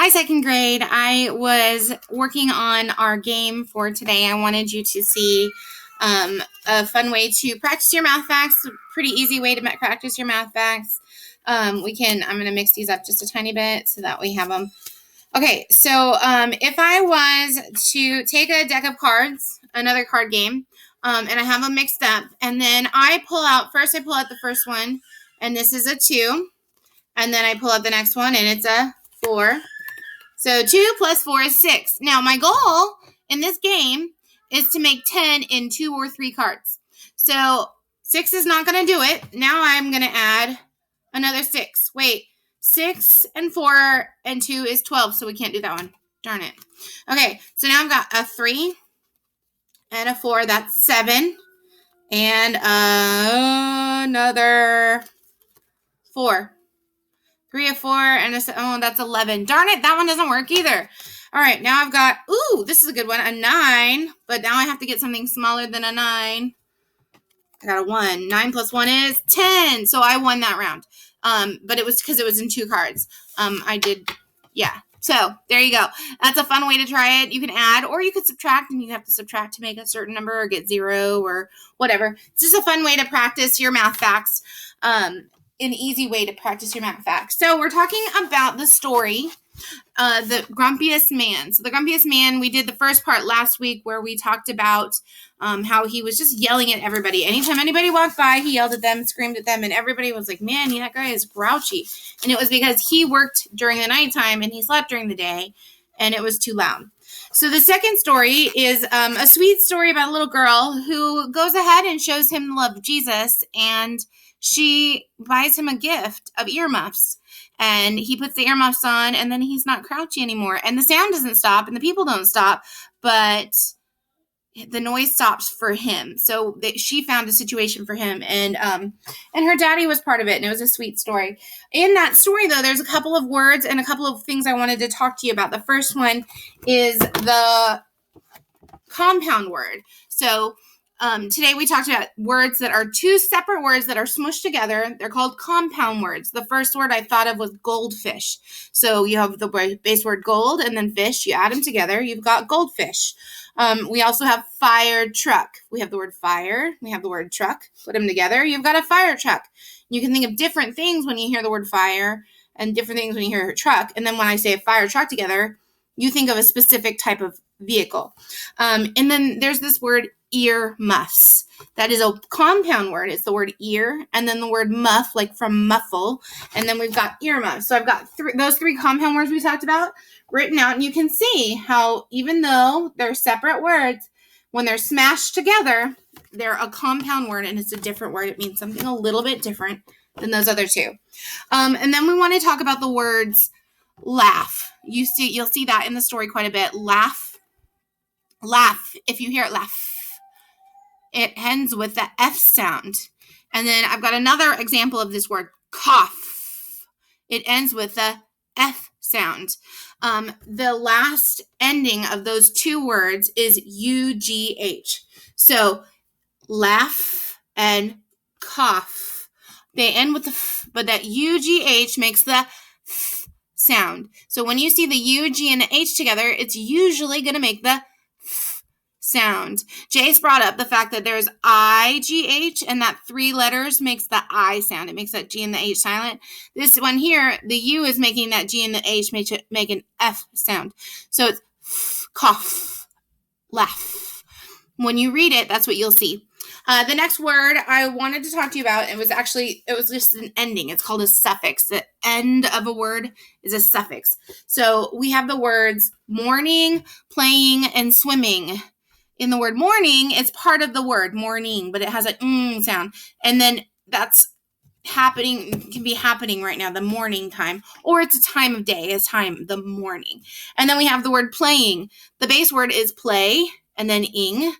Hi, second grade. I was working on our game for today. I wanted you to see a fun way to practice your math facts, a pretty easy way to practice your math facts. I'm going to mix these up just a tiny bit so that we have them. Okay, so if I was to take a deck of cards, another card game, and I have them mixed up, and then I pull out the first one, and this is a 2, and then I pull out the next one, and it's a 4. So 2 plus 4 is 6. Now, my goal in this game is to make 10 in 2 or 3 cards. So 6 is not going to do it. Now I'm going to add another 6. Wait, 6 and 4 and 2 is 12, so we can't do that one. Darn it. Okay, so now I've got a 3 and a 4. That's 7. And another 4. 3 and 4, and that's 11. Darn it, that one doesn't work either. All right, now I've got, this is a good one, a 9, but now I have to get something smaller than a 9. I got a 1. 9 plus 1 is 10, so I won that round. But it was because it was in 2 cards. So there you go. That's a fun way to try it. You can add, or you could subtract, and you have to subtract to make a certain number or get 0 or whatever. It's just a fun way to practice your math facts. An easy way to practice your math facts. So we're talking about the story, The Grumpiest Man. So The Grumpiest Man, we did the first part last week where we talked about how he was just yelling at everybody. Anytime anybody walked by, he yelled at them, screamed at them, and everybody was like, man, that guy is grouchy. And it was because he worked during the nighttime and he slept during the day, and it was too loud. So the second story is a sweet story about a little girl who goes ahead and shows him the love of Jesus, and she buys him a gift of earmuffs, and he puts the earmuffs on, and then he's not grouchy anymore, and the sound doesn't stop, and the people don't stop, but the noise stops for him. So she found a situation for him, and her daddy was part of it, and it was a sweet story. In that story, though, there's a couple of words and a couple of things I wanted to talk to you about. The first one is the compound word. So today we talked about words that are 2 separate words that are smushed together. They're called compound words. The first word I thought of was goldfish. So you have the base word gold and then fish. You add them together. You've got goldfish. We also have fire truck. We have the word fire. We have the word truck. Put them together. You've got a fire truck. You can think of different things when you hear the word fire and different things when you hear a truck. And then when I say a fire truck together, you think of a specific type of vehicle. And then there's this word earmuffs. That is a compound word. It's the word ear, and then the word muff, like from muffle, and then we've got earmuffs. So I've got those 3 compound words we talked about written out, and you can see how even though they're separate words, when they're smashed together, they're a compound word, and it's a different word. It means something a little bit different than those other 2. And then we want to talk about the words laugh. You'll see that in the story quite a bit. Laugh. If you hear it, laugh. It ends with the F sound. And then I've got another example of this word, cough. It ends with the F sound. The last ending of those 2 words is UGH. So laugh and cough. They end with the F, but that UGH makes the F sound. So when you see the UG and the H together, it's usually going to make the F sound. Jace brought up the fact that there's IGH, and that 3 letters makes the I sound. It makes that G and the H silent. This one here, the U is making that G and the H make an F sound. So it's f, cough, laugh. When you read it, that's what you'll see. The next word I wanted to talk to you about, it was just an ending. It's called a suffix. The end of a word is a suffix. So we have the words morning, playing, and swimming. In the word morning, it's part of the word morning, but it has a sound. And then that's can be happening right now, the morning time, or it's a time of day, the morning. And then we have the word playing. The base word is play, and then ing,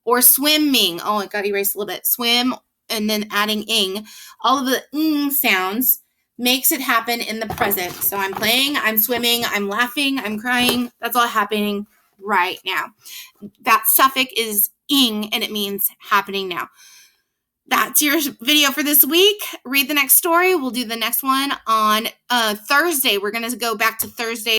or swimming. Oh, it got erased a little bit. Swim, and then adding ing. All of the ing sounds makes it happen in the present. So I'm playing, I'm swimming, I'm laughing, I'm crying. That's all happening right now. That suffix is ing, and it means happening now. That's your video for this week. Read the next story. We'll do the next one on Thursday. We're going to go back to Thursday.